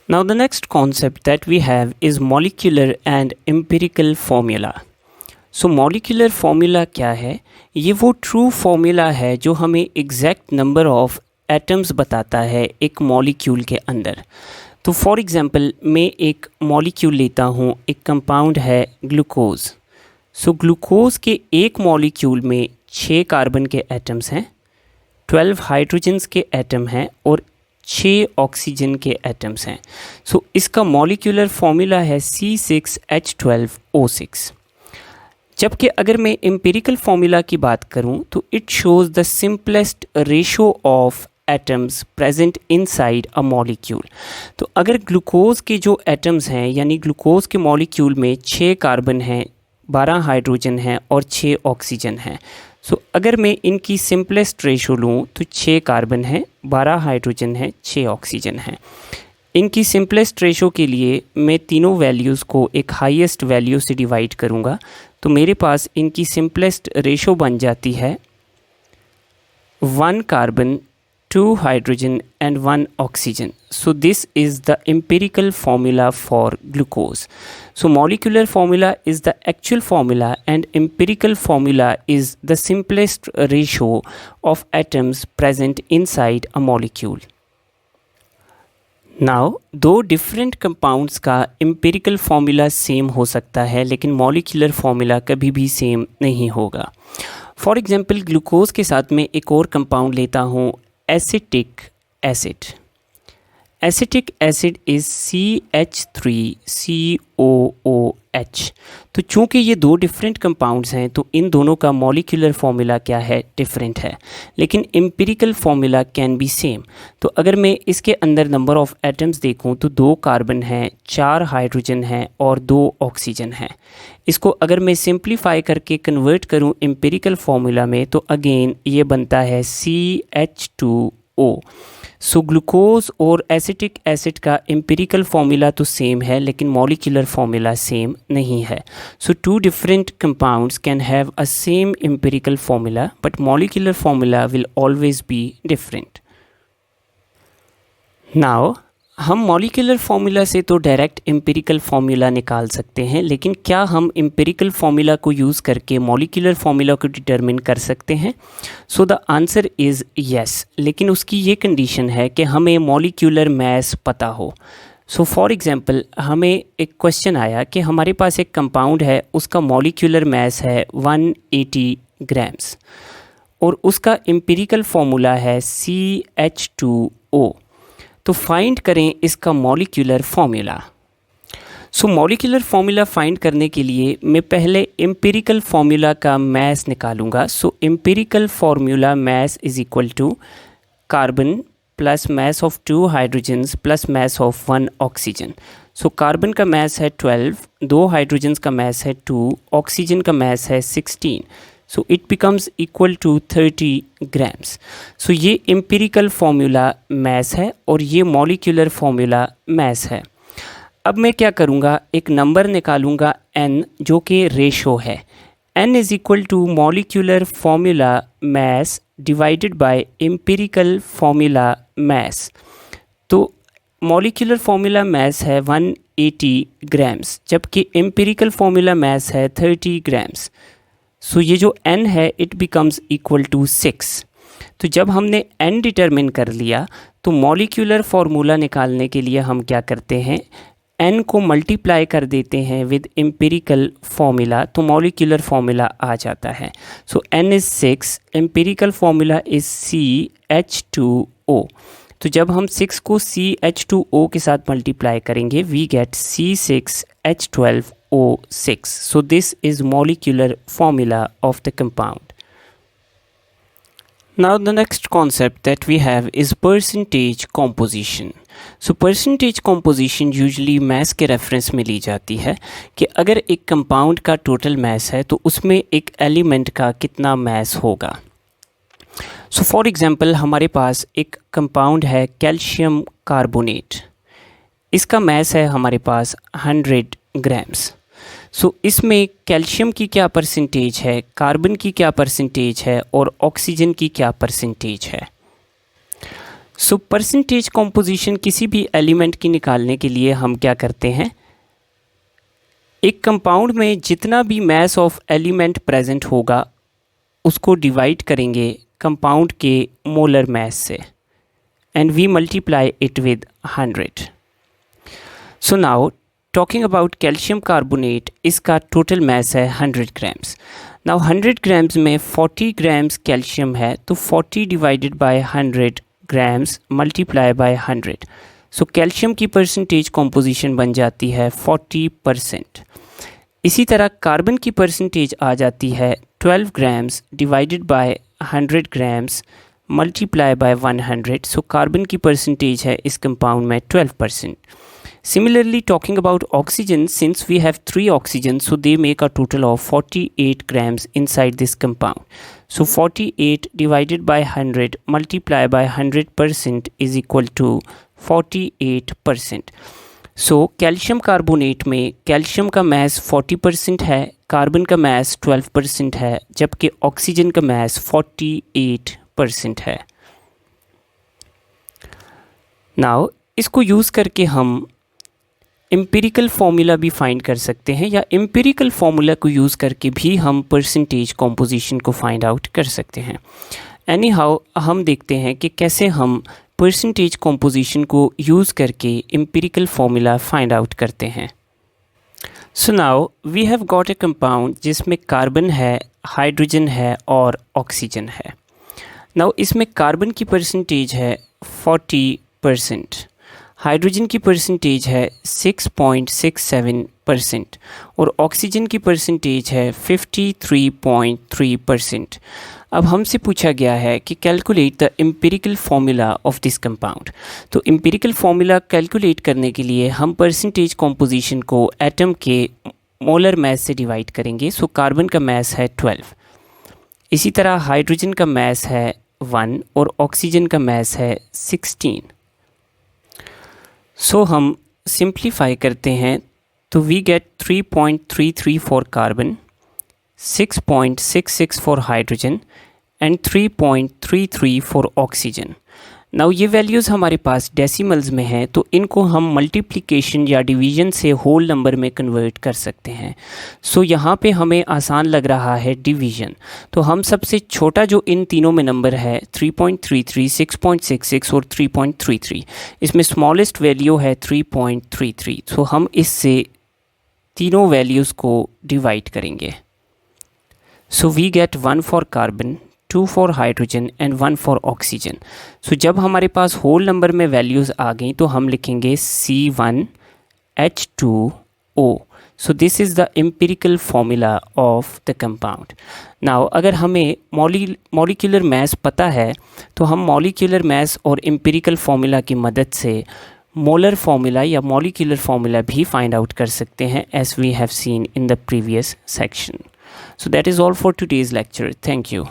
Now, the next concept that we have is molecular and empirical formula. So, molecular formula क्या है? ये वो true formula है जो हमें exact number of atoms बताता है एक molecule के अंदर. तो for example, मैं एक molecule लेता हूँ, एक compound है glucose. So, glucose के एक molecule में 6 कार्बन के atoms हैं, 12 हाइड्रोजन्स के एटम हैं और 6 ऑक्सीजन के एटम्स हैं. सो इसका मॉलिक्यूलर फॉर्मूला है C6H12O6. जबकि अगर मैं एम्पिरिकल फॉर्मूला की बात करूं तो it shows the simplest ratio of atoms present inside a molecule. तो अगर ग्लूकोज के जो एटम्स हैं यानी ग्लूकोज के मॉलिक्यूल में 6 कार्बन हैं, 12 हाइड्रोजन हैं और 6 ऑक्सीजन हैं. सो अगर मैं इनकी सिंपलेस्ट रेशो लूँ तो 6 कार्बन है, 12 हाइड्रोजन है, 6 ऑक्सीजन है. इनकी सिंपलेस्ट रेशो के लिए मैं तीनों वैल्यूज़ को एक हाईएस्ट वैल्यू से डिवाइड करूँगा. तो मेरे पास इनकी सिंपलेस्ट रेशो बन जाती है 1 carbon, 2 hydrogen and 1 oxygen. So this is the empirical formula for glucose. So molecular formula is the actual formula and empirical formula is the simplest ratio of atoms present inside a molecule. Now, दो different compounds का empirical formula same हो सकता है लेकिन molecular formula कभी भी same नहीं होगा. For example, glucose के साथ में एक और compound लेता हूँ acetic acid. Acetic acid is CH3COOH. तो चूँकि ये दो डिफरेंट कंपाउंड्स हैं तो इन दोनों का मॉलिक्यूलर फॉर्मूला क्या है, डिफरेंट है, लेकिन empirical formula can be same. तो अगर मैं इसके अंदर नंबर ऑफ़ एटम्स देखूं तो 2 कार्बन हैं, 4 हाइड्रोजन हैं और 2 ऑक्सीजन हैं. इसको अगर मैं सिंप्लीफाई करके कन्वर्ट करूं एम्पिरिकल फॉर्मूला में तो अगेन ये बनता है CH2O. सो ग्लूकोज और एसिटिक एसिड का एम्पिरिकल फॉर्मूला तो सेम है लेकिन मॉलिक्यूलर फॉर्मूला सेम नहीं है. सो 2 different compounds can have a same empirical formula but molecular formula will always be different. Now हम मॉलिक्यूलर फार्मूला से तो डायरेक्ट एम्पिरिकल फार्मूला निकाल सकते हैं, लेकिन क्या हम एम्पिरिकल फार्मूला को यूज़ करके मॉलिक्यूलर फार्मूला को डिटरमिन कर सकते हैं? So the answer is yes, लेकिन उसकी ये कंडीशन है कि हमें मॉलिक्यूलर मास पता हो. सो फॉर एग्जांपल हमें एक क्वेश्चन आया कि हमारे पास एक कंपाउंड है, उसका मॉलिक्यूलर मास है 180 ग्राम्स और उसका एम्पिरिकल फार्मूला है CH2O. तो फाइंड करें इसका मॉलिक्यूलर फार्मूला. सो मॉलिक्यूलर फार्मूला फाइंड करने के लिए मैं पहले एम्पिरिकल फार्मूला का मास निकालूंगा. So empirical formula mass is equal to carbon plus mass of 2 hydrogens plus mass of 1 oxygen. So carbon का मास है 12, 2 हाइड्रोजन्स का मास है 2, ऑक्सीजन का मास है 16. So it becomes equal to 30 grams. So ये empirical formula mass है और ये molecular formula mass है. अब मैं क्या करूँगा, एक नंबर निकालूँगा n जो कि रेशो है. n is equal to molecular formula mass divided by empirical formula mass. तो molecular formula mass है 180 grams जबकि empirical formula mass है 30 grams. सो ये जो n है इट बिकम्स इक्वल टू 6. तो जब हमने n डिटरमिन कर लिया तो मॉलिक्यूलर फार्मूला निकालने के लिए हम क्या करते हैं, n को मल्टीप्लाई कर देते हैं विद एम्पिरिकल फार्मूला तो मॉलिक्यूलर फार्मूला आ जाता है. सो n is 6, empirical formula is CH2O. तो जब हम 6 को CH2O के साथ मल्टीप्लाई करेंगे we get C6H12O6. So this is molecular formula of the compound. Now the next concept that we have is percentage composition. So percentage composition usually mass के reference में ली जाती है कि अगर एक कंपाउंड का टोटल मास है तो उसमें एक एलिमेंट का कितना मास होगा. सो फॉर एग्जांपल हमारे पास एक कंपाउंड है कैल्शियम कार्बोनेट. इसका मास है हमारे पास 100 ग्राम्स. सो इसमें कैल्शियम की क्या परसेंटेज है, कार्बन की क्या परसेंटेज है और ऑक्सीजन की क्या परसेंटेज है. सो परसेंटेज कॉम्पोजिशन किसी भी एलिमेंट की निकालने के लिए हम क्या करते हैं, एक कंपाउंड में जितना भी मास ऑफ एलिमेंट प्रेजेंट होगा उसको डिवाइड करेंगे कंपाउंड के मोलर मास से and we multiply it with 100। So now talking about calcium carbonate, इसका टोटल मास है 100 ग्राम्स। नाउ 100 ग्राम्स में 40 ग्राम्स कैल्शियम है, तो 40 divided by 100 grams multiply by 100। So calcium की परसेंटेज कॉम्पोजिशन बन जाती है 40%। इसी तरह कार्बन की परसेंटेज आ जाती है 12 grams divided by 100 grams multiply by 100। So carbon की परसेंटेज है इस कंपाउंड में 12%। Similarly, talking about oxygen, since we have 3 oxygens, so they make a total of 48 grams inside this compound. So 48 divided by 100 multiplied by 100% is equal to 48%. So calcium carbonate में calcium का मास 40% है, carbon का मास 12% है, जबकि oxygen का मास 48% है। Now इसको use करके हम एम्पिरिकल फार्मूला भी फाइंड कर सकते हैं, या एम्पिरिकल फार्मूला को यूज़ करके भी हम परसेंटेज कॉम्पोजिशन को फाइंड आउट कर सकते हैं। एनी हाउ हम देखते हैं कि कैसे हम परसेंटेज कॉम्पोजिशन को यूज़ करके एम्पिरिकल फार्मूला फाइंड आउट करते हैं। So now we have got a compound जिसमें कार्बन है, हाइड्रोजन है और ऑक्सीजन है। नाउ इसमें कार्बन की परसेंटेज है 40%, हाइड्रोजन की परसेंटेज है 6.67% और ऑक्सीजन की परसेंटेज है 53.3%। अब हमसे पूछा गया है कि calculate the empirical formula of this compound. तो एम्पिरिकल फार्मूला कैलकुलेट करने के लिए हम परसेंटेज कॉम्पोजिशन को एटम के मोलर मास से डिवाइड करेंगे। सो कार्बन का मास है 12, इसी तरह हाइड्रोजन का मास है 1 और ऑक्सीजन का मास है 16। सो हम सिंप्लीफाई करते हैं तो we get 3.33 for carbon, 6.66 for hydrogen and 3.33 for oxygen. Now ये वैल्यूज़ हमारे पास डेसिमल्स में हैं, तो इनको हम मल्टीप्लिकेशन या डिवीज़न से होल नंबर में कन्वर्ट कर सकते हैं। सो यहाँ पे हमें आसान लग रहा है डिवीज़न, तो हम सबसे छोटा जो इन तीनों में नंबर है 3.33, 6.66 और 3.33, इसमें स्मॉलेस्ट वैल्यू है 3.33। सो हम इससे तीनों वैल्यूज़ को डिवाइड करेंगे। So we get 1 for carbon, 2 for hydrogen and 1 for oxygen. So जब हमारे पास होल नंबर में वैल्यूज़ आ गई तो हम लिखेंगे C1H2O। So this is the empirical formula of the compound. Now अगर हमें मॉलिक्यूलर मास पता है तो हम मॉलिक्यूलर मास और एम्पिरिकल फार्मूला की मदद से मोलर फार्मूला या मॉलिक्यूलर फार्मूला भी फाइंड आउट कर सकते हैं, as we have seen in the previous section. So that is all for today's lecture. Thank you.